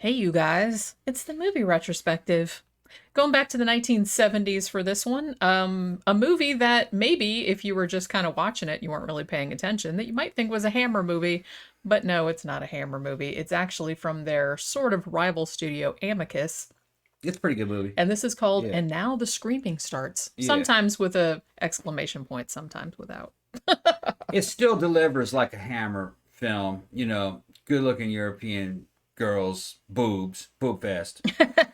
Hey, you guys, it's the movie retrospective. Going back to the 1970s for this one, a movie that maybe if you were just kind of watching it, you weren't really paying attention, that you might think was a Hammer movie, but no, it's not a Hammer movie. It's actually from their sort of rival studio, Amicus, It's a pretty good movie. and this is called Yeah. And Now the Screaming Starts. Yeah. Sometimes with a exclamation point, sometimes without. It still delivers like a Hammer film, good looking European girls, boobs, boob fest.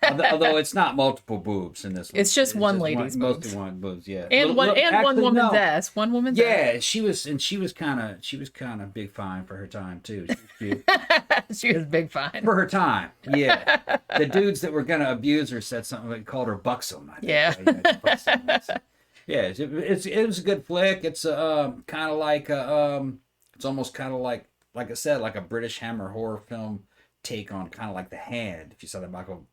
Although it's not multiple boobs in this one. It's just one lady's boobs. Mostly one boobs, yeah. And one Actually, woman's no. ass. One woman's ass. Yeah, she was kind of big fine for her time too. She was cute. She was big fine. For her time, yeah. The dudes that were gonna abuse her said something like called her buxom. I think. Yeah. Buxom. Yeah, it was a good flick. It's kind of like it's almost kind of like I said, like a British Hammer horror film take on kind of like The Hand. If you saw the Michael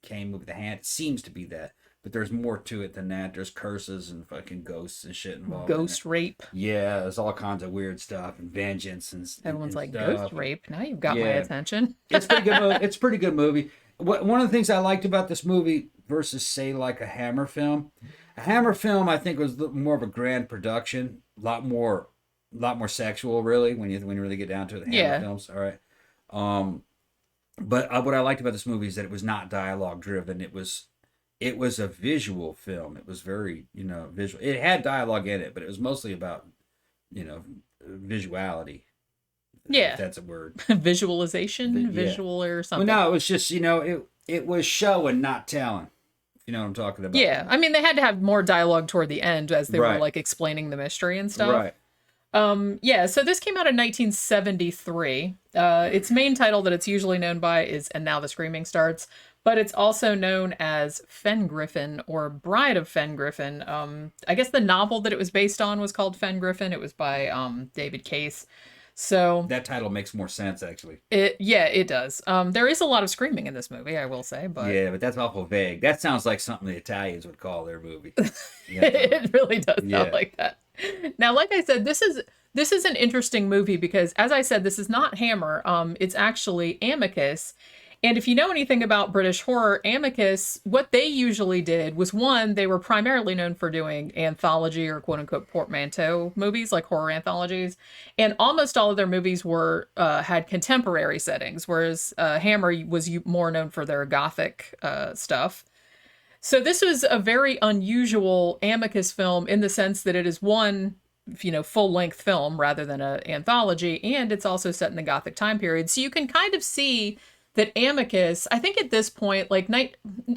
Caine movie, The Hand, it seems to be that, but there's more to it than that. There's curses and fucking ghosts and shit involved. Ghost rape. Yeah, there's all kinds of weird stuff and vengeance Everyone's and like, stuff. ghost rape. Now you've got my Yeah. attention. It's pretty good. It's a pretty good movie. One of the things I liked about this movie versus say like a Hammer film, I think was more of a grand production, a lot more sexual really when you really get down to it. The Hammer Yeah. films, all right. But what I liked about this movie is that it was not dialogue driven. It was a visual film. It was very visual. It had dialogue in it, but it was mostly about visuality. Yeah. If that's a word. Visualization, Yeah. visual or something. Well, no, it was just it was showing, not telling. If you know what I'm talking about. Yeah. I mean, they had to have more dialogue toward the end as they were Right. like explaining the mystery and stuff. Right. Yeah, so this came out in 1973. Its main title that it's usually known by is And Now the Screaming Starts, but it's also known as Fengriffen or Bride of Fengriffen. I guess the novel that it was based on was called Fengriffen. It was by David Case. So That title makes more sense actually. it does. There is a lot of screaming in this movie, I will say, but Yeah, but that's awful vague. That sounds like something the Italians would call their movie. it really does sound Yeah. like that. Now, like I said, this is an interesting movie because, as I said, this is not Hammer. It's actually Amicus. And if you know anything about British horror, Amicus, what they usually did was, one, they were primarily known for doing anthology or quote unquote portmanteau movies, like horror anthologies. And almost all of their movies were had contemporary settings, whereas Hammer was more known for their gothic stuff. So this was a very unusual Amicus film in the sense that it is one, full-length film rather than an anthology, and it's also set in the Gothic time period. So you can kind of see that Amicus, I think at this point, like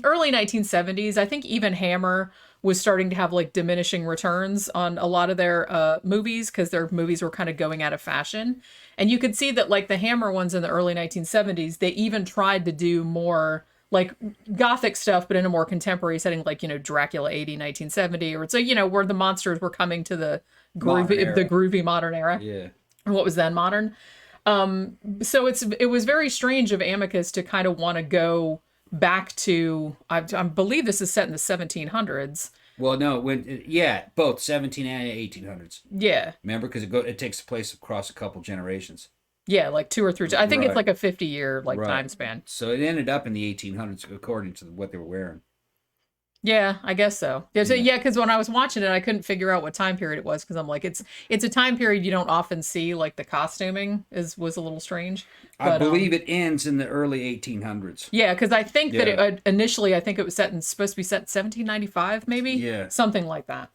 early 1970s, I think even Hammer was starting to have like diminishing returns on a lot of their movies because their movies were kind of going out of fashion. And you could see that like the Hammer ones in the early 1970s, they even tried to do more like gothic stuff, but in a more contemporary setting, like, Dracula 80, 1970, or so, where the monsters were coming to the groovy modern era. Yeah. What was then modern. So it was very strange of Amicus to kind of want to go back to, I believe this is set in the 1700s. Well, no, both 17 and 1800s. Yeah. Remember, because it takes place across a couple generations. Yeah, like 2 or 3. I think it's Right. like a 50-year Right. time span. So it ended up in the 1800s according to what they were wearing. Yeah, I guess so. Yeah, because when I was watching it, I couldn't figure out what time period it was because I'm like, it's a time period you don't often see. Like the costuming was a little strange. I But, believe it ends in the early 1800s. Yeah, because I think that Yeah. initially I think it was supposed to be set in 1795, maybe. Yeah. Something like that.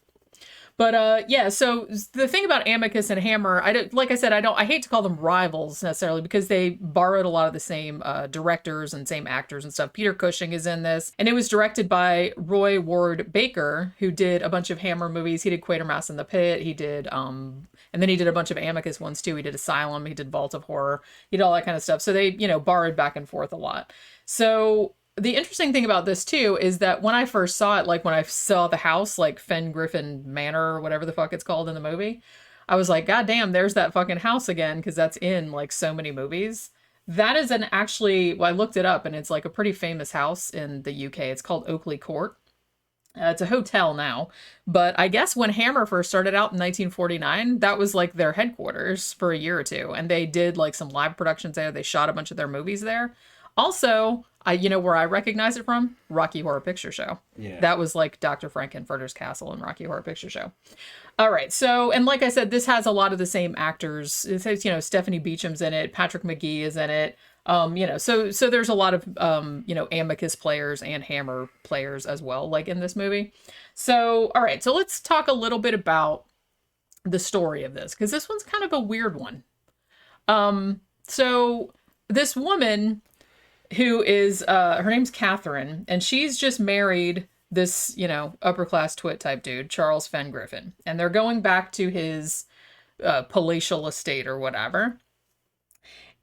But yeah, so the thing about Amicus and Hammer, I hate to call them rivals necessarily because they borrowed a lot of the same directors and same actors and stuff. Peter Cushing is in this, and it was directed by Roy Ward Baker, who did a bunch of Hammer movies. He did Quatermass in the Pit. He did, and then he did a bunch of Amicus ones too. He did Asylum. He did Vault of Horror. He did all that kind of stuff. So they, borrowed back and forth a lot. So the interesting thing about this too is that when I first saw it, like when I saw the house, like Fengriffen Manor or whatever the fuck it's called in the movie, I was like, God damn, there's that fucking house again, because that's in like so many movies. That is well, I looked it up and it's like a pretty famous house in the UK. It's called Oakley Court. It's a hotel now, but I guess when Hammer first started out in 1949, that was like their headquarters for a year or two, and they did like some live productions there. They shot a bunch of their movies there. Also, you know where I recognize it from? Rocky Horror Picture Show. Yeah. That was like Dr. Frankenfurter's Castle in Rocky Horror Picture Show. All right. So, and like I said, this has a lot of the same actors. It says, you know, Stephanie Beacham's in it. Patrick Magee is in it. You know, so there's a lot of, you know, Amicus players and Hammer players as well, like in this movie. So, all right. So let's talk a little bit about the story of this, because this one's kind of a weird one. So this woman who is, her name's Catherine, and she's just married this, you know, upper class twit type dude, Charles Fengriffen, and they're going back to his palatial estate or whatever.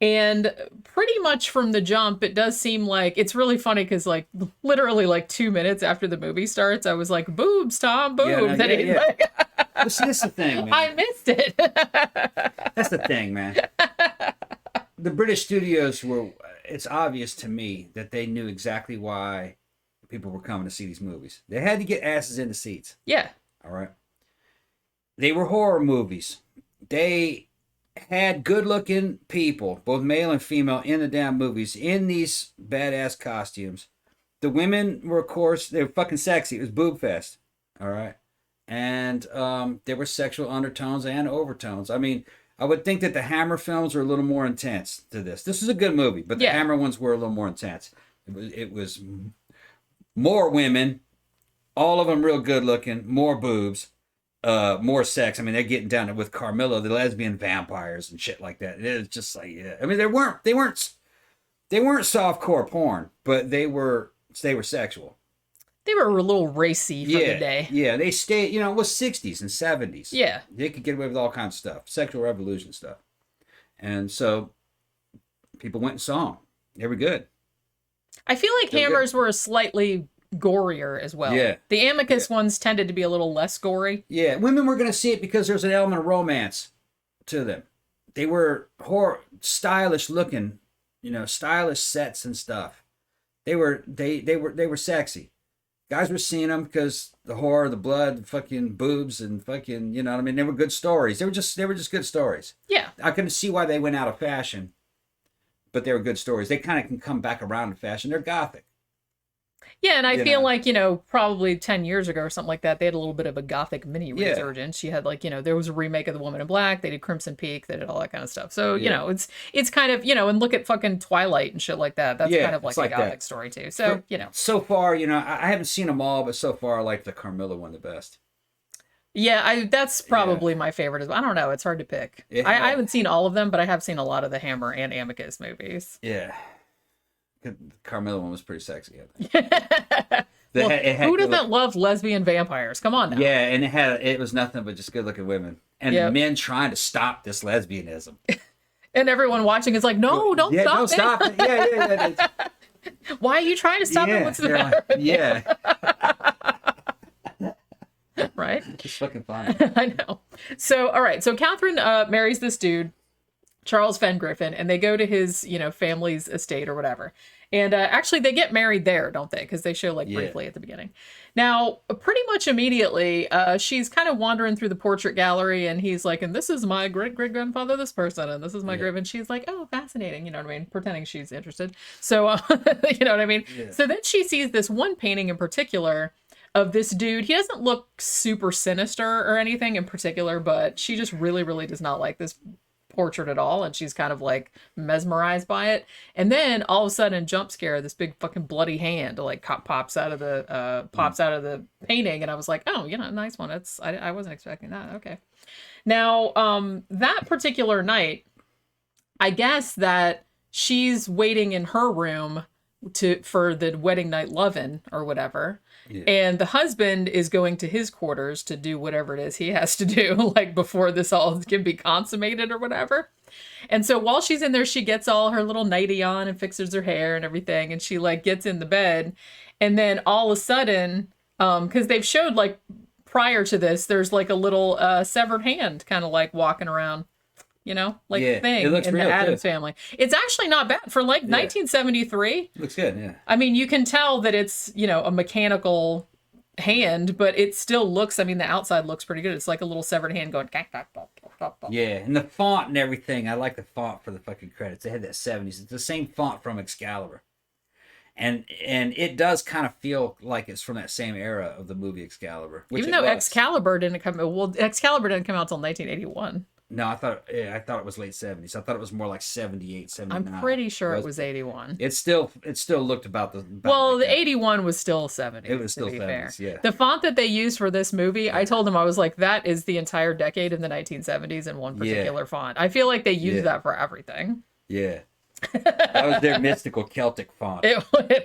And pretty much from the jump, it does seem like it's really funny because, like, literally, like 2 minutes after the movie starts, I was like, "Boobs, Tom, boobs." This is the thing, man. I missed it. That's the thing, man. The British studios were. It's obvious to me that they knew exactly why people were coming to see these movies. They had to get asses in the seats. Yeah. All right. They were horror movies. They had good-looking people, both male and female, in the damn movies, in these badass costumes. The women were, of course, they were fucking sexy. It was boob fest. All right. And there were sexual undertones and overtones. I mean, I would think that the Hammer films were a little more intense to this. This is a good movie, but the Hammer ones were a little more intense. It was more women, all of them real good-looking, more boobs. More sex. I mean, they're getting down to with Carmilla, the lesbian vampires and shit like that. It's just like, yeah. I mean, they weren't softcore porn, but they were sexual. They were a little racy for the day. Yeah, they stayed. You know, it was 60s and 70s. Yeah, they could get away with all kinds of stuff, sexual revolution stuff, and so people went and saw them. They were good. I feel like Hammers were slightly gorier as well. Yeah. The Amicus ones tended to be a little less gory. Yeah, women were going to see it because there's an element of romance to them. They were stylish looking, you know, stylish sets and stuff. They were sexy. Guys were seeing them because the horror, the blood, the fucking boobs, and fucking, you know what I mean? They were good stories. They were just good stories. Yeah. I couldn't see why they went out of fashion, but they were good stories. They kind of can come back around to fashion. They're gothic. Yeah, and I feel like, you know, probably 10 years ago or something like that, they had a little bit of a gothic mini resurgence. You had, like, you know, there was a remake of The Woman in Black. They did Crimson Peak. They did all that kind of stuff. So, you know, it's kind of, you know, and look at fucking Twilight and shit like that. That's kind of like a gothic story, too. So, you know. So far, you know, I haven't seen them all, but so far I like the Carmilla one the best. Yeah, that's probably my favorite as well. I don't know. It's hard to pick. Yeah. I haven't seen all of them, but I have seen a lot of the Hammer and Amicus movies. Yeah. The Carmilla one was pretty sexy, I think. Well, who doesn't love lesbian vampires? Come on now. Yeah, and it was nothing but just good looking women. And men trying to stop this lesbianism. And everyone watching is like, no, don't stop don't it. Stop it. Yeah. Why are you trying to stop it? What's the matter? Yeah. Right? It's fucking fun. I know. So, all right. So Catherine marries this dude, Charles Fengriffen, and they go to his, you know, family's estate or whatever. And actually, they get married there, don't they? Because they show, like, briefly at the beginning. Now, pretty much immediately, she's kind of wandering through the portrait gallery, and he's like, and this is my great-great-grandfather, this person, and this is my great, and she's like, oh, fascinating, you know what I mean? Pretending she's interested. So, you know what I mean? Yeah. So then she sees this one painting in particular of this dude. He doesn't look super sinister or anything in particular, but she just really, really does not like this portrait at all, and she's kind of like mesmerized by it. And then all of a sudden, jump scare, this big fucking bloody hand like pops out of the painting, and I was like, oh, you know, nice one. I wasn't expecting that. Okay. Now, that particular night, I guess that she's waiting in her room for the wedding night lovin' or whatever. Yeah. And the husband is going to his quarters to do whatever it is he has to do, like before this all can be consummated or whatever. And so while she's in there, she gets all her little nightie on and fixes her hair and everything. And she like gets in the bed. And then all of a sudden, because they've showed like prior to this, there's like a little severed hand kind of like walking around, you know, like thing in the Addams family. It's actually not bad for like 1973. Looks good, yeah. I mean, you can tell that it's, you know, a mechanical hand, but it still looks, I mean, the outside looks pretty good. It's like a little severed hand going. Yeah, and the font and everything. I like the font for the fucking credits. They had that 70s. It's the same font from Excalibur. and it does kind of feel like it's from that same era of the movie Excalibur. Even though Excalibur didn't come out till 1981. No, I thought it was late 70s. I thought it was more like 78, 79. I'm pretty sure it was 81. It still looked about the. The 81 was still 70s. It was still 70s, fair. yeah. The font that they used for this movie, I told them, I was like, that is the entire decade in the 1970s in one particular font. I feel like they use that for everything. Yeah. That was their mystical Celtic font. It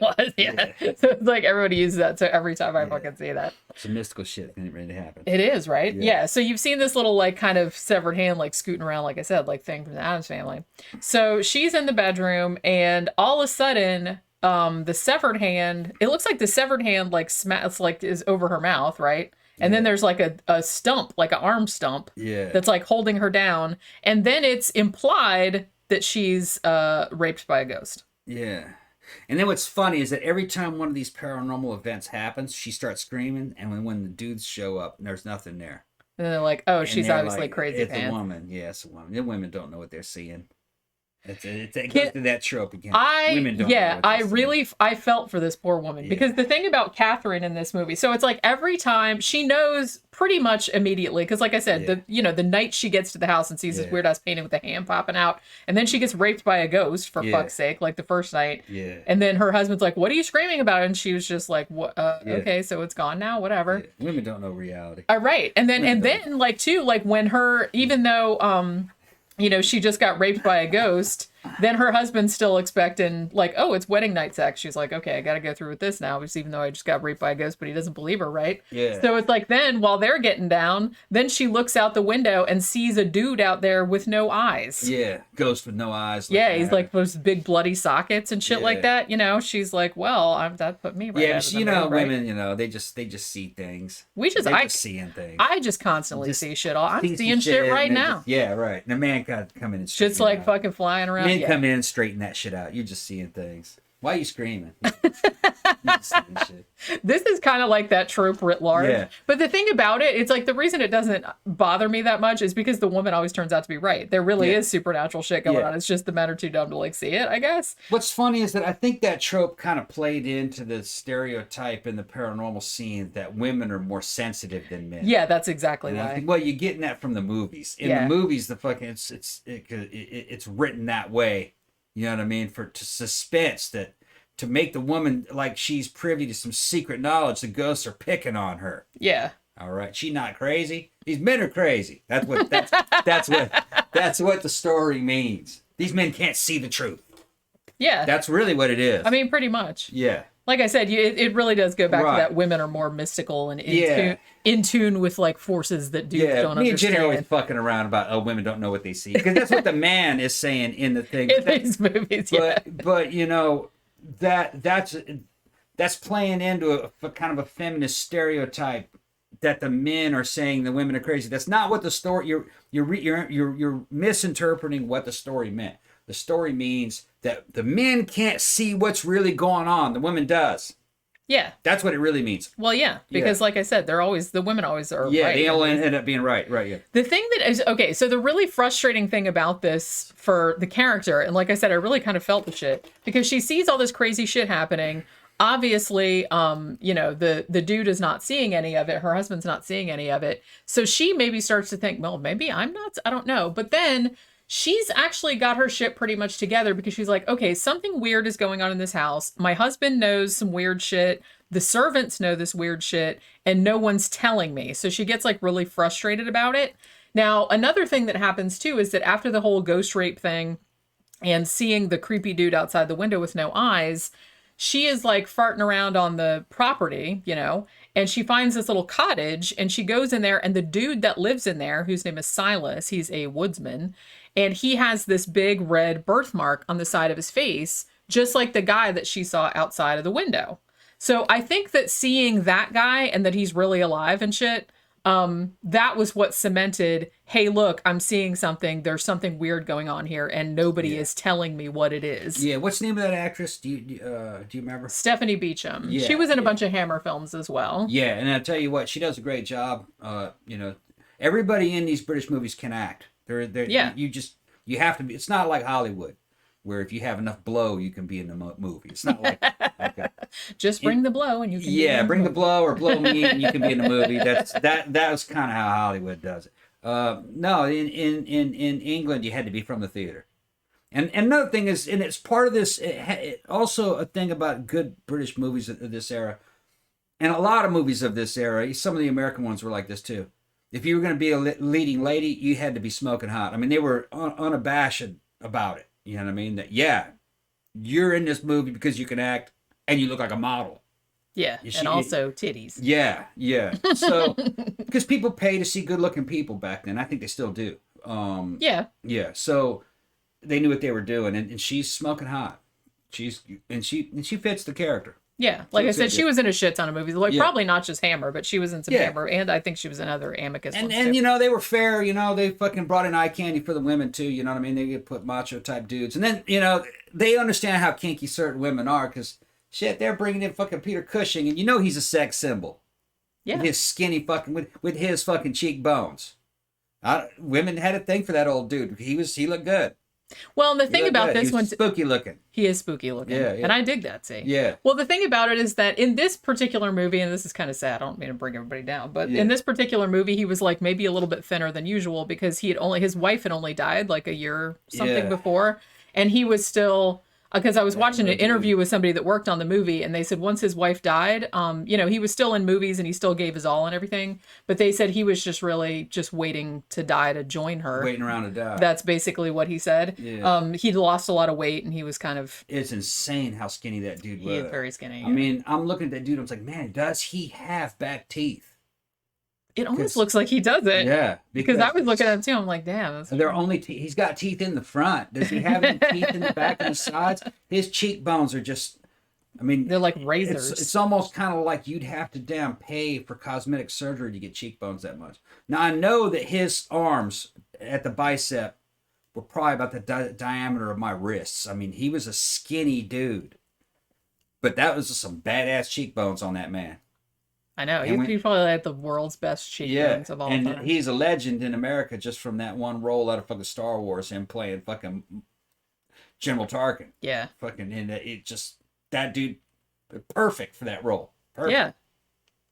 was, yeah. So it's like everybody uses that. So every time I fucking see that, some mystical shit ain't ready to happen. It is, right? Yeah. So you've seen this little like kind of severed hand like scooting around, like I said, like thing from the Addams Family. So she's in the bedroom, and all of a sudden, the severed hand. It looks like the severed hand like is over her mouth, right? And then there's like a stump, like an arm stump, that's like holding her down, and then it's implied that she's raped by a ghost. Yeah. And then what's funny is that every time one of these paranormal events happens, she starts screaming, and when the dudes show up, there's nothing there. And they're like, oh, she's obviously like, crazy. It's a woman. Yeah, it's a woman. The women don't know what they're seeing. It goes to that trope again. Women don't know I felt for this poor woman because the thing about Catherine in this movie, so it's like every time she knows pretty much immediately, because like I said, the night she gets to the house and sees this weird ass painting with a hand popping out, and then she gets raped by a ghost for fuck's sake, like the first night. Yeah. And then her husband's like, "What are you screaming about?" And she was just like, "What? Okay, so it's gone now. Whatever." Yeah. Women don't know reality. All right, and then like too, like when her, even though she just got raped by a ghost. Then her husband's still expecting, like, oh, it's wedding night sex. She's like, okay, I got to go through with this now, because even though I just got raped by a ghost, but he doesn't believe her, right? Yeah. So it's like then, while they're getting down, then she looks out the window and sees a dude out there with no eyes. Yeah, ghost with no eyes. Yeah, he's like those big bloody sockets and shit like that. She's like, well, that put me right. Yeah, women, they just see things. They're just seeing things. I just constantly see shit. I'm seeing shit right now. Right. And the man got to come in and shit's like fucking flying around. Men come in and straighten that shit out. You're just seeing things. Why are you screaming? You're just seeing shit. This is kind of like that trope writ large. Yeah. But the thing about it, it's like the reason it doesn't bother me that much is because the woman always turns out to be right. There really is supernatural shit going on. It's just the men are too dumb to like see it, I guess. What's funny is that I think that trope kind of played into the stereotype in the paranormal scene that women are more sensitive than men. Yeah, that's exactly why. I think, you're getting that from the movies. In the movies, the fucking it's written that way. You know what I mean? To suspense that. To make the woman like she's privy to some secret knowledge, the ghosts are picking on her. Yeah. All right, she's not crazy. These men are crazy. That's what the story means. These men can't see the truth. Yeah. That's really what it is. I mean, pretty much. Yeah. Like I said, it really does go back to that women are more mystical and in tune with like forces that dudes don't understand. Me and Jenny are always fucking around about women don't know what they see, because that's what the man is saying in the thing. In these movies, but that's playing into a kind of a feminist stereotype that the men are saying the women are crazy. That's not what the story. You're misinterpreting what the story meant. The story means that the men can't see what's really going on. The woman does. Yeah. That's what it really means. Well, yeah, because like I said, the women always are right. Yeah, they all end up being right, yeah. The thing that is, okay, so the really frustrating thing about this for the character, and like I said, I really kind of felt the shit, because she sees all this crazy shit happening. Obviously, the dude is not seeing any of it. Her husband's not seeing any of it. So she maybe starts to think, well, maybe I'm not, I don't know. But then she's actually got her shit pretty much together, because she's like, okay, something weird is going on in this house. My husband knows some weird shit. The servants know this weird shit, and no one's telling me. So she gets like really frustrated about it. Now, another thing that happens too is that after the whole ghost rape thing and seeing the creepy dude outside the window with no eyes, she is like farting around on the property, and she finds this little cottage, and she goes in there, and the dude that lives in there, whose name is Silas, he's a woodsman, and he has this big red birthmark on the side of his face, just like the guy that she saw outside of the window. So I think that seeing that guy and that he's really alive and shit, that was what cemented, hey, look, I'm seeing something. There's something weird going on here, and nobody is telling me what it is. Yeah, what's the name of that actress? Do you remember? Stephanie Beacham. Yeah, she was in a bunch of Hammer films as well. Yeah, and I tell you what, she does a great job. Everybody in these British movies can act. You have to be. It's not like Hollywood, where if you have enough blow, you can be in the movie. It's not like just bring the blow and you can. Yeah, bring the blow or blow me and you can be in the movie. That was kind of how Hollywood does it. No, in England you had to be from the theater. And another thing is, and it's part of this. It also a thing about good British movies of this era, and a lot of movies of this era. Some of the American ones were like this too. If you were going to be a leading lady, you had to be smoking hot. I mean, they were unabashed about it. You know what I mean? That you're in this movie because you can act and you look like a model. Yeah, and also titties. Yeah. So, because people pay to see good-looking people back then, I think they still do. Yeah. So they knew what they were doing, and she's smoking hot. She fits the character. Yeah, like I said, she was in a shit ton of movies. Like probably not just Hammer, but she was in some Hammer, and I think she was in other Amicus ones too. And they were fair. They fucking brought in eye candy for the women too. You know what I mean? They could put macho type dudes, and then they understand how kinky certain women are because shit, they're bringing in fucking Peter Cushing, and he's a sex symbol. Yeah, with his skinny fucking with his fucking cheekbones. Women had a thing for that old dude. He looked good. Well, and the thing about this one, spooky looking. He is spooky looking. Yeah. And I dig that, see. Yeah. Well, the thing about it is that in this particular movie, and this is kind of sad, I don't mean to bring everybody down, but in this particular movie, he was like maybe a little bit thinner than usual because his wife had only died like a year or something before, and he was still. Because I was watching an interview with somebody that worked on the movie, and they said once his wife died, he was still in movies and he still gave his all and everything. But they said he was just really just waiting to die to join her. Waiting around to die. That's basically what he said. Yeah. He'd lost a lot of weight and he was kind of... It's insane how skinny that dude was. He is very skinny. I mean, I'm looking at that dude, I was like, man, does he have back teeth? It almost looks like he doesn't. Yeah. Because I was looking at him too. I'm like, damn. They're only he's got teeth in the front. Does he have any teeth in the back and the sides? His cheekbones are just, they're like razors. It's almost kind of like you'd have to damn pay for cosmetic surgery to get cheekbones that much. Now, I know that his arms at the bicep were probably about the diameter of my wrists. I mean, he was a skinny dude. But that was just some badass cheekbones on that man. I know. He probably had the world's best cheekbones of all time. And he's a legend in America just from that one role out of fucking Star Wars, him playing fucking General Tarkin. Yeah. Fucking, and it just, that dude, perfect for that role. Perfect. Yeah.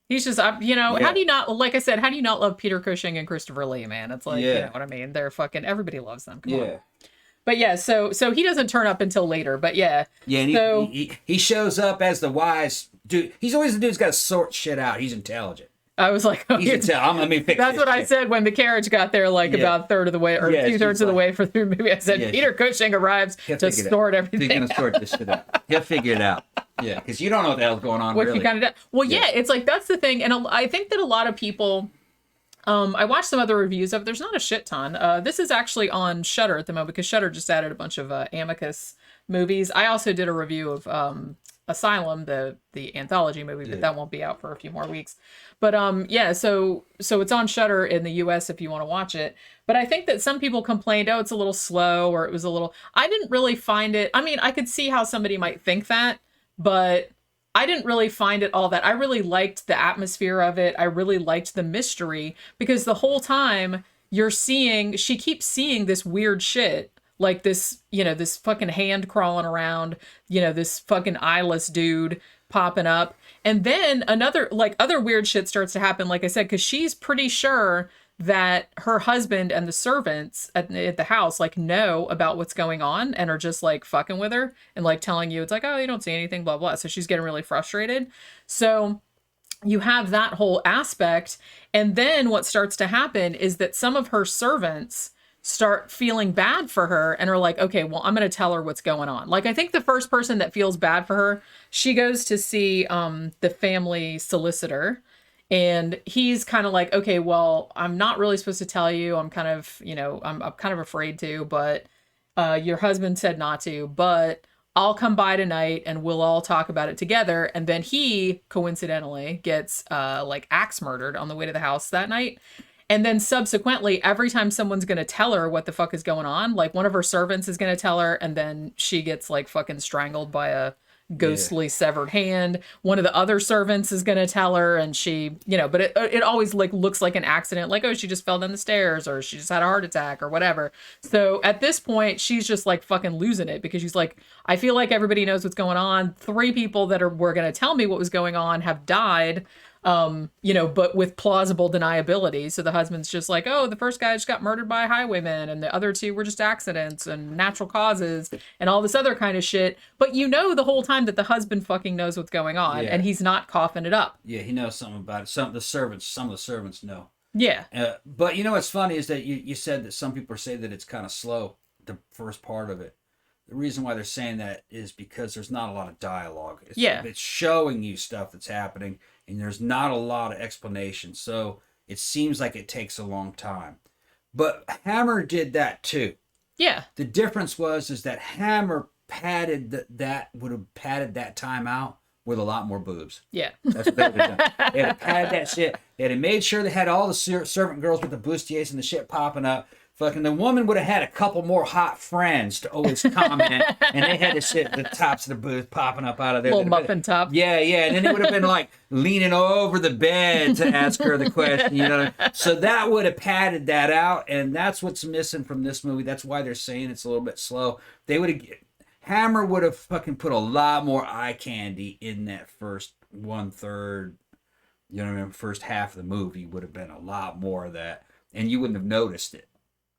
He's just, how do you not, like I said, how do you not love Peter Cushing and Christopher Lee, man? It's like, you know what I mean? They're fucking, everybody loves them. Come on. But yeah, so he doesn't turn up until later, but yeah. Yeah, and he shows up as the wise dude. He's always the dude who's got to sort shit out. He's intelligent. I was like, he's intelligent. Let me fix That's what shit. I said when the carriage got there, like about a third of the way, or 2/3 of the way for the movie. I said, Peter Cushing arrives to sort everything He's going to sort this shit out. He'll figure it out. Yeah, because you don't know what the hell's going on, really. It's like, that's the thing. And I think that a lot of people... I watched some other reviews of it. There's not a shit ton. This is actually on Shudder at the moment because Shudder just added a bunch of Amicus movies. I also did a review of Asylum, the anthology movie, but that won't be out for a few more weeks. But so it's on Shudder in the US if you want to watch it. But I think that some people complained, it's a little slow, or it was a little... I didn't really find it... I mean, I could see how somebody might think that, but... I didn't really find it all that. I really liked the atmosphere of it. I really liked the mystery because the whole time she keeps seeing this weird shit. Like this, this fucking hand crawling around, this fucking eyeless dude popping up. And then other weird shit starts to happen, like I said, because she's pretty sure that her husband and the servants at the house know about what's going on and are just fucking with her and telling you, it's like, oh, you don't see anything, blah blah. So she's getting really frustrated. So you have that whole aspect, and then what starts to happen is that some of her servants start feeling bad for her and are like, okay, well, I'm going to tell her what's going on. I think the first person that feels bad for her, she goes to see the family solicitor. And he's kind of like, okay, well, I'm not really supposed to tell you. I'm kind of, I'm kind of afraid to, but your husband said not to, but I'll come by tonight and we'll all talk about it together. And then he coincidentally gets axe murdered on the way to the house that night. And then subsequently, every time someone's going to tell her what the fuck is going on, one of her servants is going to tell her, and then she gets fucking strangled by a ghostly severed hand. One of the other servants is going to tell her, and she, but it always like looks like an accident, like, oh, she just fell down the stairs, or she just had a heart attack or whatever. So at this point, she's just like fucking losing it, because she's like, I feel like everybody knows what's going on. 3 people that were going to tell me what was going on have died. But with plausible deniability. So the husband's just like, oh, the first guy just got murdered by highwaymen, and the other 2 were just accidents and natural causes and all this other kind of shit. But the whole time that the husband fucking knows what's going on, and he's not coughing it up. Yeah, he knows something about it. Some of the servants know. Yeah. But what's funny is that you said that some people say that it's kind of slow, the first part of it. The reason why they're saying that is because there's not a lot of dialogue. It's showing you stuff that's happening, and there's not a lot of explanation. So it seems like it takes a long time. But Hammer did that too. Yeah. The difference is that Hammer padded would have padded that time out with a lot more boobs. Yeah. That's what they would have done. They had padded that shit. They had made sure they had all the servant girls with the bustiers and the shit popping up. Fucking the woman would have had a couple more hot friends to always comment, and they had the tops of the booth popping up out of there. Little muffin top. Yeah, and then they would have been like leaning over the bed to ask her the question, So that would have padded that out, and that's what's missing from this movie. That's why they're saying it's a little bit slow. Hammer would have fucking put a lot more eye candy in that first 1/3, first half of the movie would have been a lot more of that, and you wouldn't have noticed it.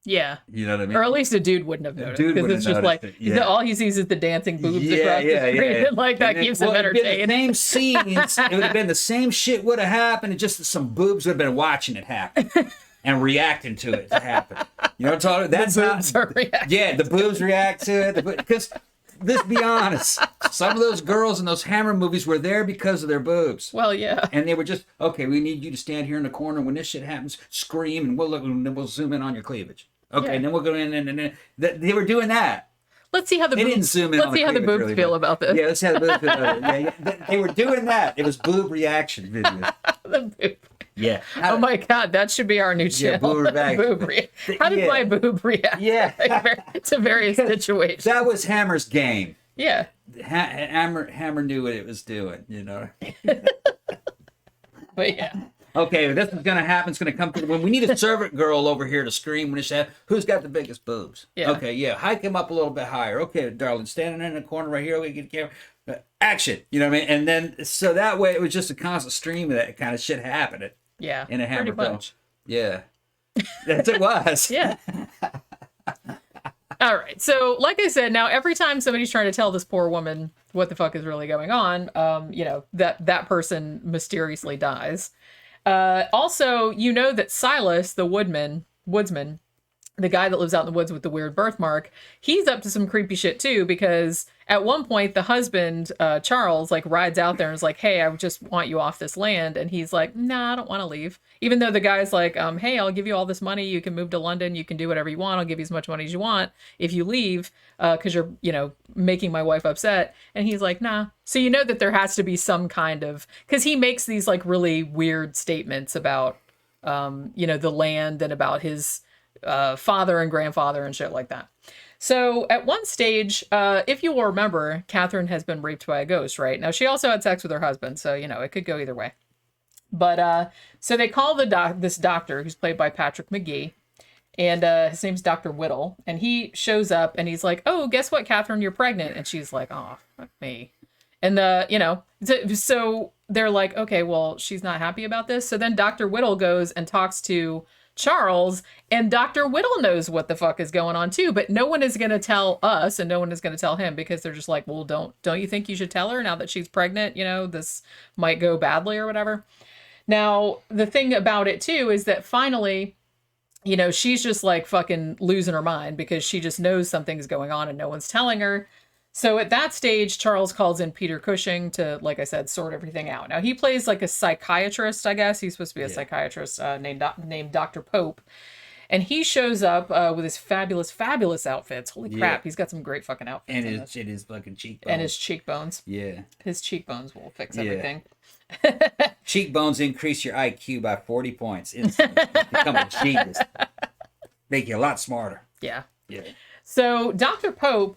Yeah. You know what I mean? Or at least a dude wouldn't have noticed. Because it's just like, all he sees is the dancing boobs across the screen. And like that keeps him entertained. The same scenes, it would have been the same shit would have happened, and just that some boobs would have been watching it happen and reacting to it to happen. You know what I'm talking about? The boobs react to it. Because, let's be honest, some of those girls in those Hammer movies were there because of their boobs. Well, yeah. And they were just, okay, we need you to stand here in the corner. When this shit happens, scream, and we'll zoom in on your cleavage. Okay, and then we'll go in, and they were doing that. Let's see how the boobs feel about this. Yeah, let's see how the boobs feel about it. Yeah, they were doing that. It was boob reaction videos. The boob. Yeah. Oh my God, that should be our new channel. Boob reaction. How did my boob react? Yeah. To various situations. That was Hammer's game. Yeah. Hammer knew what it was doing, But yeah. Okay, this is gonna happen. It's gonna come through. When we need a servant girl over here to scream when it's happening, who's got the biggest boobs? Yeah. Okay, yeah. Hike him up a little bit higher. Okay, darling, standing in the corner right here. We get the camera. Action. You know what I mean? And then so that way it was just a constant stream of that kind of shit happening. Yeah. In a Hammer film. Yeah. That's it was. Yeah. All right. So, like I said, now every time somebody's trying to tell this poor woman what the fuck is really going on, that person mysteriously dies. Also, that Silas, the woodsman, the guy that lives out in the woods with the weird birthmark, he's up to some creepy shit too, because at one point the husband, Charles, like rides out there and is like, hey, I just want you off this land. And he's like, nah, I don't want to leave. Even though the guy's like, hey, I'll give you all this money. You can move to London. You can do whatever you want. I'll give you as much money as you want if you leave, because you're, making my wife upset. And he's like, nah. So that there has to be some kind of, because he makes these like really weird statements about, the land and about his father and grandfather and shit like that. So at one stage, if you will remember, Catherine has been raped by a ghost, right? Now, she also had sex with her husband, so, it could go either way. But so they call this doctor, who's played by Patrick Magee, and his name's Dr. Whittle, and he shows up and he's like, oh, guess what, Catherine, you're pregnant. And she's like, oh, fuck me. And so they're like, okay, well, she's not happy about this. So then Dr. Whittle goes and talks to Charles, and Dr. Whittle knows what the fuck is going on too, but no one is going to tell us, and no one is going to tell him, because they're just like, well, don't you think you should tell her now that she's pregnant? This might go badly or whatever. Now, the thing about it too is that finally, she's just like fucking losing her mind, because she just knows something's going on and no one's telling her. So at that stage, Charles calls in Peter Cushing to, like I said, sort everything out. Now, he plays like a psychiatrist, I guess. He's supposed to be a psychiatrist named Dr. Pope. And he shows up with his fabulous, fabulous outfits. Holy crap, he's got some great fucking outfits. And his fucking cheekbones. And his cheekbones. Yeah. His cheekbones will fix everything. Cheekbones increase your IQ by 40 points instantly. Become a genius. Make you a lot smarter. Yeah. Yeah. So Dr. Pope,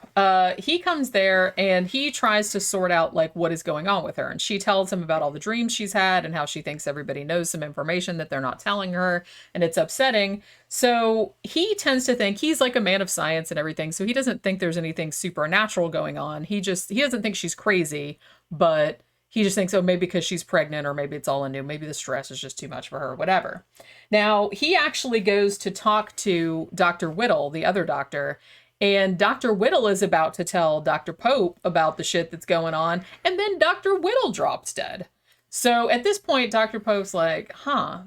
he comes there and he tries to sort out like what is going on with her. And she tells him about all the dreams she's had and how she thinks everybody knows some information that they're not telling her. And it's upsetting. So he tends to think he's like a man of science and everything. So he doesn't think there's anything supernatural going on. He doesn't think she's crazy, but he just thinks, oh, maybe because she's pregnant or maybe it's all anew. Maybe the stress is just too much for her, whatever. Now, he actually goes to talk to Dr. Whittle, the other doctor, and Dr. Whittle is about to tell Dr. Pope about the shit that's going on, and then Dr. Whittle drops dead. So at this point, Dr. Pope's like,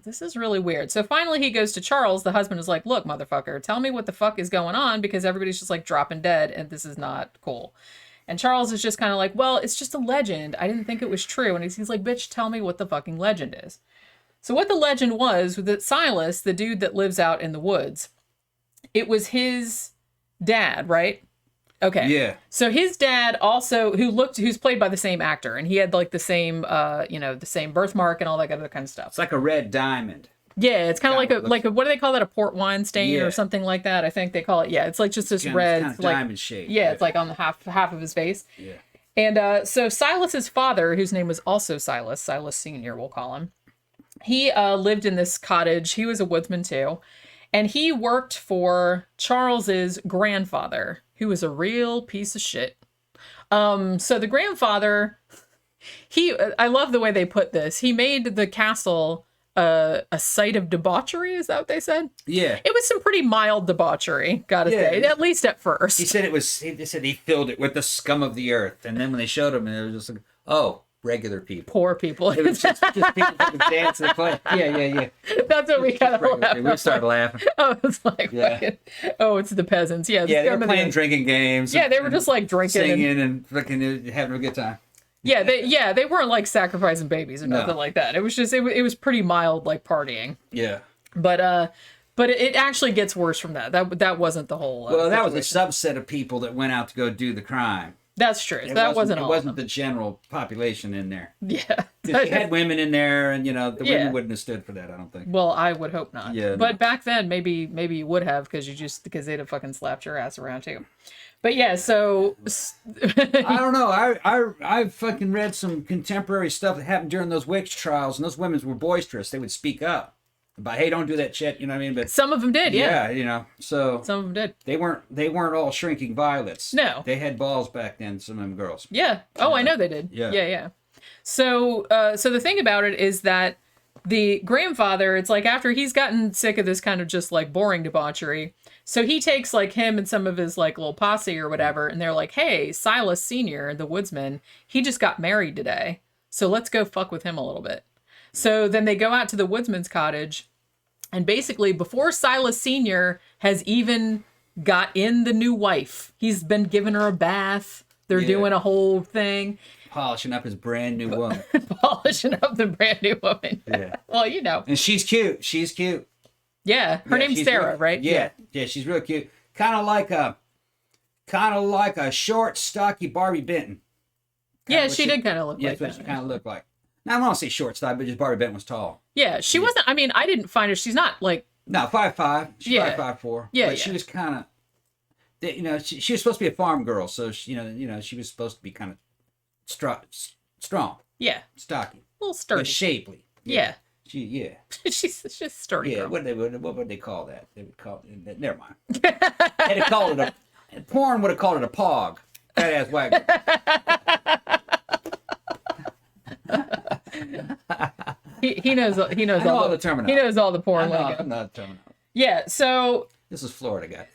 this is really weird. So finally he goes to Charles. The husband is like, look, motherfucker, tell me what the fuck is going on because everybody's just like dropping dead and this is not cool. And Charles is just kind of like, well, it's just a legend. I didn't think it was true. And he's like, bitch, tell me what the fucking legend is. So what the legend was that Silas, the dude that lives out in the woods, it was his dad, right? Okay. Yeah. So his dad also, who's played by the same actor, and he had like the same, the same birthmark and all that other kind of stuff. It's like a red diamond. Yeah, it's kind of like a what do they call that? A port wine stain or something like that. I think they call it. Yeah, it's like just this red, kind of like diamond shape. Yeah, it's like on the half of his face. Yeah. And so Silas's father, whose name was also Silas Senior, we'll call him. He lived in this cottage. He was a woodsman too, and he worked for Charles's grandfather, who was a real piece of shit. So the grandfather, I love the way they put this. He made the castle a site of debauchery. Is that what they said? Yeah. It was some pretty mild debauchery, gotta say, at least at first. He said they said he filled it with the scum of the earth. And then when they showed him, it was just like, oh, regular people. Poor people. It was just people that dance and play. Yeah. That's what we kind of laughed. We started laughing. Oh, it's like, fucking, it's the peasants. Yeah, they were playing drinking games. Yeah, they were just like drinking. Singing and fucking having a good time. Yeah, they weren't like sacrificing babies or nothing like that. It was just, it was pretty mild, like partying. Yeah. But it actually gets worse from that. That wasn't the whole well, that was a subset of people that went out to go do the crime. That's true. That wasn't all. It wasn't the general population in there. Yeah. You had women in there, and the women wouldn't have stood for that, I don't think. Well, I would hope not. Yeah. But back then, maybe you would have because they'd have fucking slapped your ass around too. But yeah, so I don't know. I fucking read some contemporary stuff that happened during those witch trials, and those women were boisterous. They would speak up about, hey, don't do that shit. You know what I mean? But some of them did, yeah. Yeah, so some of them did. They weren't all shrinking violets. No, they had balls back then. Some of them girls. Yeah. Oh, I know they did. Yeah. So the thing about it is that the grandfather, it's like after he's gotten sick of this kind of just like boring debauchery, so he takes like him and some of his like little posse or whatever, and they're like, hey, Silas Senior, the woodsman, he just got married today, so let's go fuck with him a little bit. So then they go out to the woodsman's cottage, and basically before Silas Senior has even got in the new wife, he's been giving her a bath. They're doing a whole thing. Polishing up his brand new woman. Polishing up the brand new woman. Yeah. Well, And she's cute. Yeah. Her name's Ciarra, real, right? Yeah, she's real cute. Kind of like a short, stocky Barbie Benton. She did kind of look like that. Yeah, that's what she kind of looked like. Now, I don't want to say short, stocky, but just Barbie Benton was tall. Yeah, she wasn't, I mean, I didn't find her, she's not like... No, 5'5". She's 5'4". Yeah, but she was kind of... she was supposed to be a farm girl, so she was supposed to be kind of strong. Yeah. Stocky. A little sturdy. But shapely. Yeah. She's just sturdy. Yeah. Girl. What would they call that? They would call it. Never mind. They'd have called it porn would have called it a pog. That ass wagon. He knows all the terminology. He knows all the porn lingo. I'm not terminology. Yeah. So. This is Florida,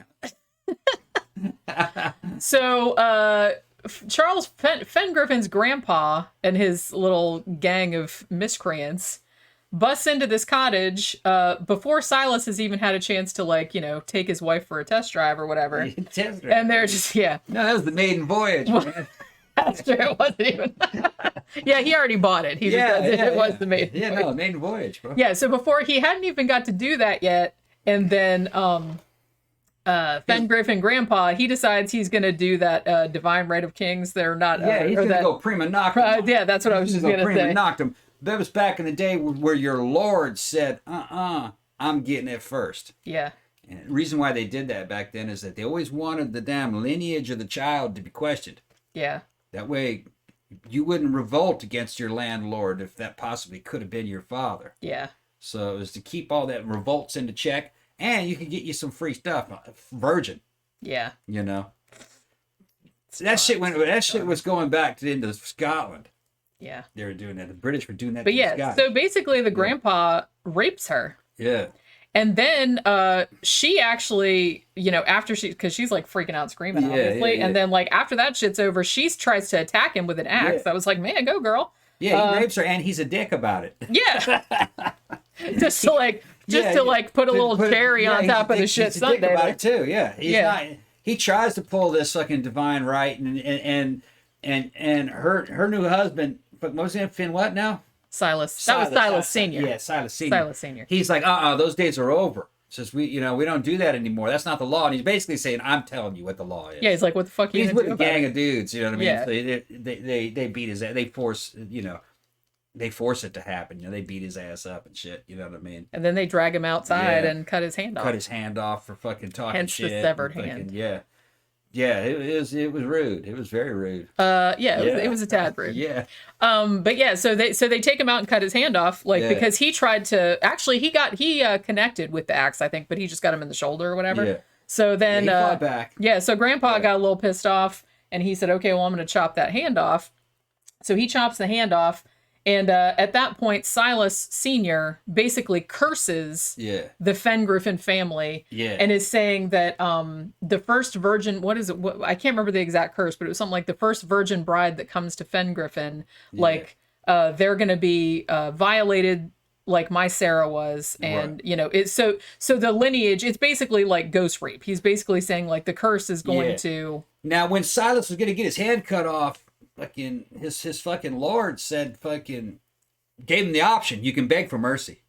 guy. So Charles Fengriffen's grandpa and his little gang of miscreants busts into this cottage before Silas has even had a chance to take his wife for a test drive or whatever. And they're just No, that was the maiden voyage. Man. That's true. It wasn't even. Yeah, he alreay bought it. It was the maiden voyage. Yeah, no, maiden voyage, bro. Yeah, so before he hadn't even got to do that yet, and then Fengriffen grandpa, he decides he's going to do that divine right of kings. They're not. He's going to go prima noctum. Yeah, that's what I was just going to say. Prima noctum. That was back in the day where your lord said, I'm getting it first. Yeah. And the reason why they did that back then is that they always wanted the damn lineage of the child to be questioned. Yeah. That way, you wouldn't revolt against your landlord if that possibly could have been your father. Yeah. So it was to keep all that revolts into check, and you could get you some free stuff, virgin. Yeah. You know, that shit was going back into Scotland. Yeah. They were doing that. The British were doing that. But yeah, so basically, the grandpa rapes her. Yeah. And then she actually, you know, after because she's like freaking out, screaming, obviously. Yeah. And then like after that shit's over, she tries to attack him with an axe. I was like, man, go girl. Yeah, he rapes her, and he's a dick about it. Yeah. just to put a little cherry on top of the shit He's a dick Sunday. about it too. Yeah. He's not. He tries to pull this fucking divine right, and her new husband. What was his name? Finn what now? Silas. That was Silas Senior. Yeah, Silas Senior. Silas Senior. He's like, those days are over. Says we don't do that anymore. That's not the law. And he's basically saying, I'm telling you what the law is. Yeah, he's like, what the fuck? He's with a gang of dudes. You know what I mean? Yeah. So they beat his ass. They force it to happen. You know, they beat his ass up and shit. You know what I mean? And then they drag him outside and cut his hand off. Cut his hand off for fucking talking Hence shit. the severed hand. Yeah. Yeah, it was rude. It was very rude. It was a tad rude. Yeah. But yeah, so they take him out and cut his hand off, because he tried to he connected with the axe, I think, but he just got him in the shoulder or whatever. Yeah. So then he fought back. Yeah, so Grandpa got a little pissed off, and he said, "Okay, well, I'm going to chop that hand off." So he chops the hand off, and at that point, Silas Senior basically curses the Fengriffen family, and is saying that the first virgin, I can't remember the exact curse, but it was something like the first virgin bride that comes to Fengriffen, they're going to be violated like my Ciarra was, and you know, it's so the lineage, it's basically like ghost rape. He's basically saying like the curse is going to. Now, when Silas was going to get his hand cut off, fucking his fucking lord said fucking gave him the option. You can beg for mercy.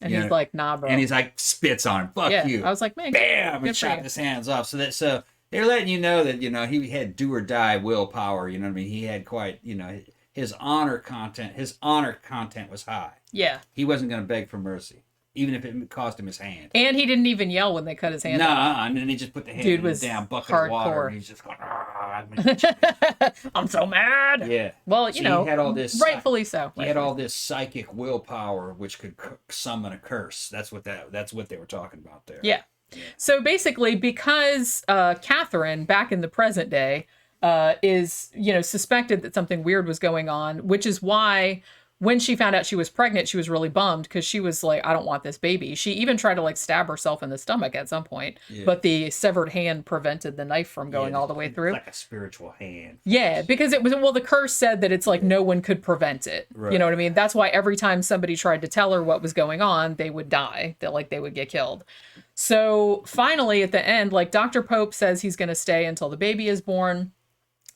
And he's like, nah, bro. And he's like, spits on him. Fuck you. I was like, man, bam, and chopped his hands off. So they're letting you know that, you know, he had do or die willpower. You know what I mean? He had quite, you know, his honor content was high. Yeah. He wasn't going to beg for mercy, even if it cost him his hand. And he didn't even yell when they cut his hand off. And then he just put the hand in a damn bucket of water. And he's just going, I'm so mad. Yeah. Well, you know, he had all this, rightfully so. He had all this psychic willpower, which could summon a curse. That's what they were talking about there. Yeah. So basically, because Catherine, back in the present day, is, you know, suspected that something weird was going on, which is why when she found out she was pregnant, she was really bummed, because she was like, I don't want this baby. She even tried to like stab herself in the stomach at some point, but the severed hand prevented the knife from going all the way through. Like a spiritual hand. Yeah, because it was, well, the curse said that it's like no one could prevent it. Right. You know what I mean? That's why every time somebody tried to tell her what was going on, they would die. They would get killed. So finally at the end, like Dr. Pope says he's going to stay until the baby is born.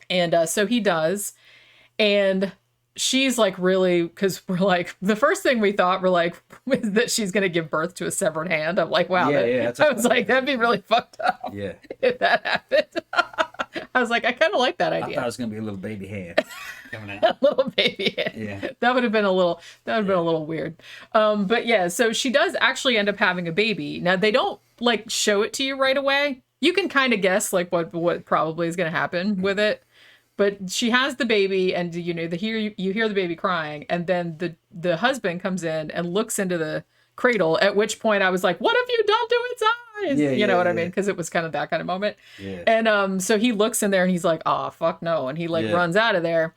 And so he does. And she's like, really, because we're like, the first thing we thought we're like is that she's going to give birth to a severed hand. I'm like, wow. I was like, that'd be really fucked up. Yeah. If that happened. I was like, I kind of like that idea. I thought it was going to be a little baby hand coming out. A little baby hand. Yeah. That would have been a little weird. But yeah, so she does actually end up having a baby. Now they don't like show it to you right away. You can kind of guess like what probably is going to happen with it. But she has the baby, and you know, you hear the baby crying, and then the husband comes in and looks into the cradle. At which point, I was like, "What have you done to its eyes?" You know what I mean? Because it was kind of that kind of moment. Yeah. And so he looks in there, and he's like, "Oh fuck no!" And he like runs out of there.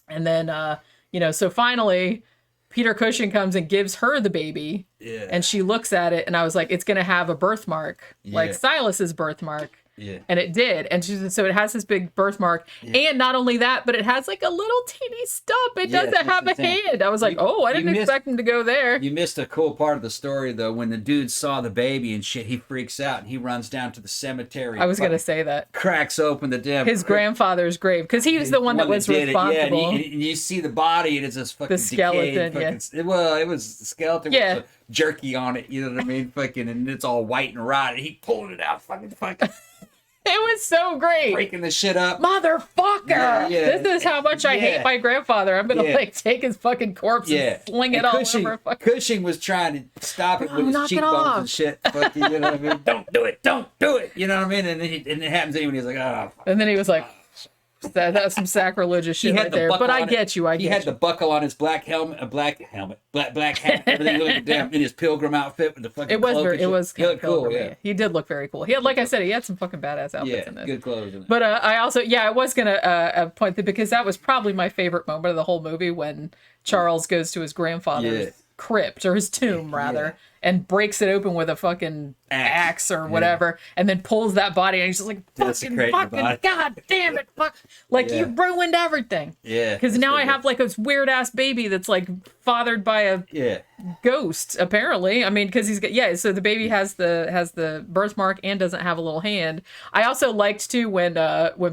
And then you know, so finally, Peter Cushing comes and gives her the baby, and she looks at it, and I was like, "It's gonna have a birthmark, like Silas's birthmark." Yeah. And it did. And so it has this big birthmark. Yeah. And not only that, but it has like a little teeny stump. It doesn't have a hand. I was like, I didn't expect him to go there. You missed a cool part of the story, though. When the dude saw the baby and shit, he freaks out and he runs down to the cemetery. I was going to say that. Cracks open the damn... His grandfather's grave. Because he was the one that was responsible. And you see the body and it's just fucking the skeleton, decayed. Well, it was the skeleton with the jerky on it. You know what I mean? Fucking, and it's all white and rotted. He pulled it out. Fucking. It was so great. Breaking the shit up. Motherfucker! Yeah. This is how much I hate my grandfather. I'm gonna like take his fucking corpse and sling it all over. Cushing was trying to stop it with his knock it cheekbones off. and shit. Fuck you, know what I mean? Don't do it. You know what I mean? And it happens anyway. He's like, oh. And then he was like, that's some sacrilegious shit right there. But I get you. He had the buckle on his black hat, black hat, everything. Looked damn in his pilgrim outfit with the fucking. It was cloak it was he looked cool. yeah. He did look very cool. He had, like I said, he had some fucking badass outfits in this. Good clothes. But I also, I was gonna point that because that was probably my favorite moment of the whole movie when Charles goes to his grandfather's crypt or his tomb rather. And breaks it open with a fucking axe or whatever, and then pulls that body, and he's just like, fucking, god damn it, fuck. Like, you ruined everything. Yeah. Because now I have, like, this weird-ass baby that's, like, fathered by a ghost, apparently. I mean, because he's got, so the baby has the birthmark and doesn't have a little hand. I also liked, too, when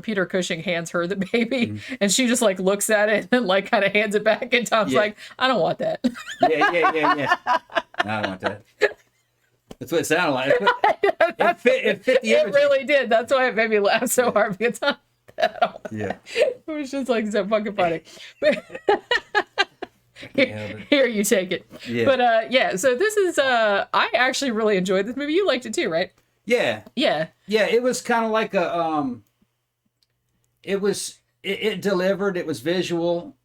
Peter Cushing hands her the baby, and she just, like, looks at it and, like, kind of hands it back, and Tom's like, I don't want that. Yeah. No, I don't want that. That's what it sounded like. It fit the image. It really did. That's why it made me laugh so hard because it was just like so fucking funny. Here you take it. Yeah. But so this is I actually really enjoyed this movie. You liked it too, right? Yeah. Yeah. Yeah, it was kind of like a it delivered, it was visual.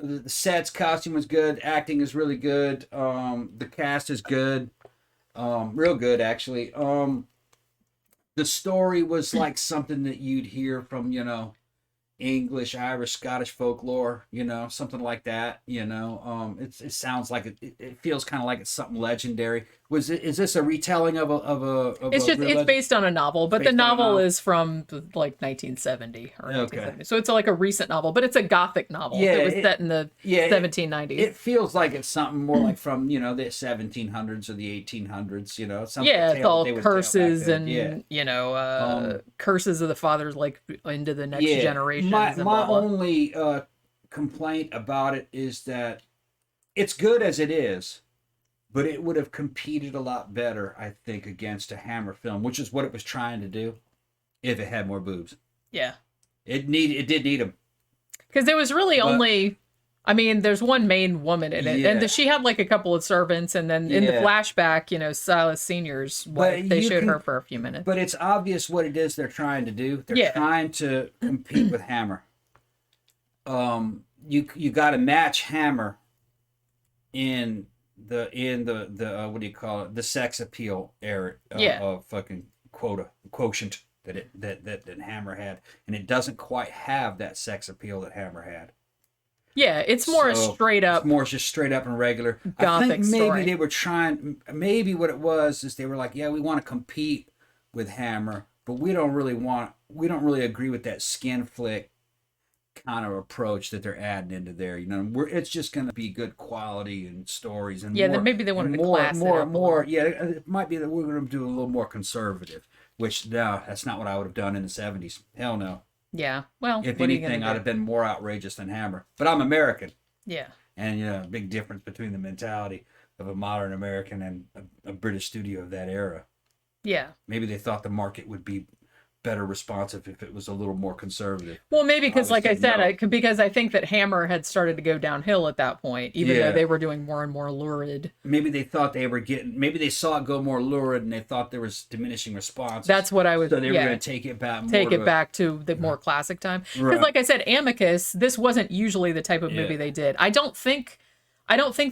The sets, costume was good. Acting is really good. The cast is good. Real good, actually. The story was like something that you'd hear from, English, Irish, Scottish folklore, something like that. It sounds like it feels kind of like it's something legendary. Is this a retelling of it's based on a novel, but the novel is from like 1970 or 1970. So it's like a recent novel, but it's a gothic novel. Yeah, it was set in the 1790s. It feels like it's something more like from the 1700s or the 1800s. Something it's all curses and curses of the fathers like into the next generation. My only complaint about it is that it's good as it is, but it would have competed a lot better, I think, against a Hammer film, which is what it was trying to do, if it had more boobs. Yeah. It did need them. Because there was really only, there's one main woman in it, and she had like a couple of servants, and then in the flashback, Silas Senior's wife, they showed her for a few minutes. But it's obvious what it is they're trying to do. They're trying to compete with Hammer. You got to match Hammer in the what do you call it, the sex appeal area of fucking quotient that Hammer had, and it doesn't quite have that sex appeal that Hammer had. Yeah, it's more straight up. It's more just straight up and regular. Gothic I think maybe story. they were trying. Maybe what it was is they were like, we want to compete with Hammer, but we don't really agree with that skin flick kind of approach that they're adding into there. It's just going to be good quality and stories and then maybe they wanted to class it up more. Yeah, it might be that we're going to do a little more conservative, which no, that's not what I would have done in the 70s. Hell no. Yeah, well, if anything, I'd have been more outrageous than Hammer. But I'm American. Yeah. And big difference between the mentality of a modern American and a British studio of that era. Yeah. Maybe they thought the market would be better responsive if it was a little more conservative. Well, maybe because, like I said, because I think that Hammer had started to go downhill at that point, even though they were doing more and more lurid. Maybe they thought maybe they saw it go more lurid, and they thought there was diminishing response. That's what I was. So they were going to take it back. Back to the more classic time. Because, like I said, Amicus, this wasn't usually the type of movie they did. I don't think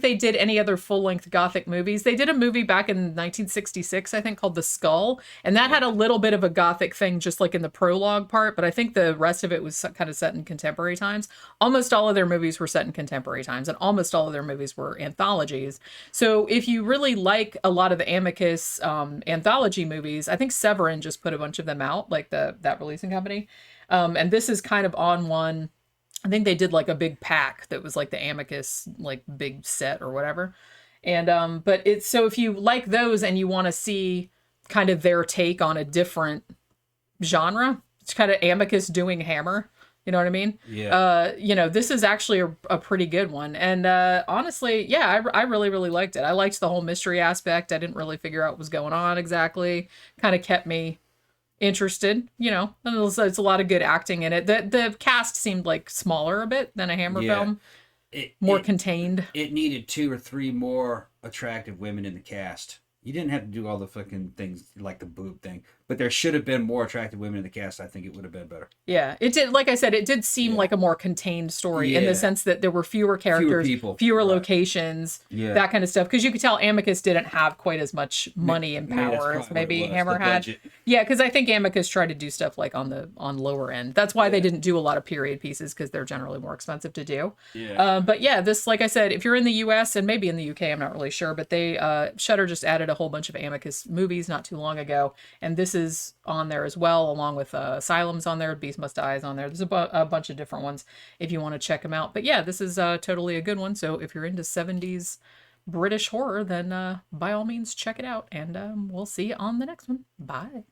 they did any other full-length Gothic movies. They did a movie back in 1966, I think, called The Skull, and that had a little bit of a Gothic thing, just like in the prologue part, but I think the rest of it was kind of set in contemporary times. Almost all of their movies were set in contemporary times, and almost all of their movies were anthologies. So if you really like a lot of the Amicus anthology movies, I think Severin just put a bunch of them out, like that releasing company. And this is kind of on one. I think they did like a big pack that was like the Amicus like big set or whatever. And but it's so if you like those and you want to see kind of their take on a different genre, it's kind of Amicus doing Hammer, you know what I mean? Yeah. This is actually a pretty good one. And honestly, I really, really liked it. I liked the whole mystery aspect. I didn't really figure out what was going on exactly. Kind of kept me interested, you know, and it's a lot of good acting in it. The cast seemed like smaller a bit than a Hammer film, more contained. It needed 2 or 3 more attractive women in the cast. You didn't have to do all the fucking things like the boob thing, but there should have been more attractive women in the cast. I think it would have been better. Yeah, it did. Like I said, it did seem like a more contained story in the sense that there were fewer characters, fewer locations, that kind of stuff. Because you could tell Amicus didn't have quite as much money and power as maybe Hammer had. Yeah, because I think Amicus tried to do stuff like on lower end. That's why they didn't do a lot of period pieces, because they're generally more expensive to do. Yeah. But yeah, this, like I said, if you're in the U.S. and maybe in the U.K., I'm not really sure, but they Shudder just added a whole bunch of Amicus movies not too long ago, and this is on there as well, along with Asylum's on there, Beast Must Die is on there. There's a bunch of different ones if you want to check them out. But yeah, this is totally a good one. So if you're into 70s British horror, then by all means check it out, and we'll see you on the next one. Bye.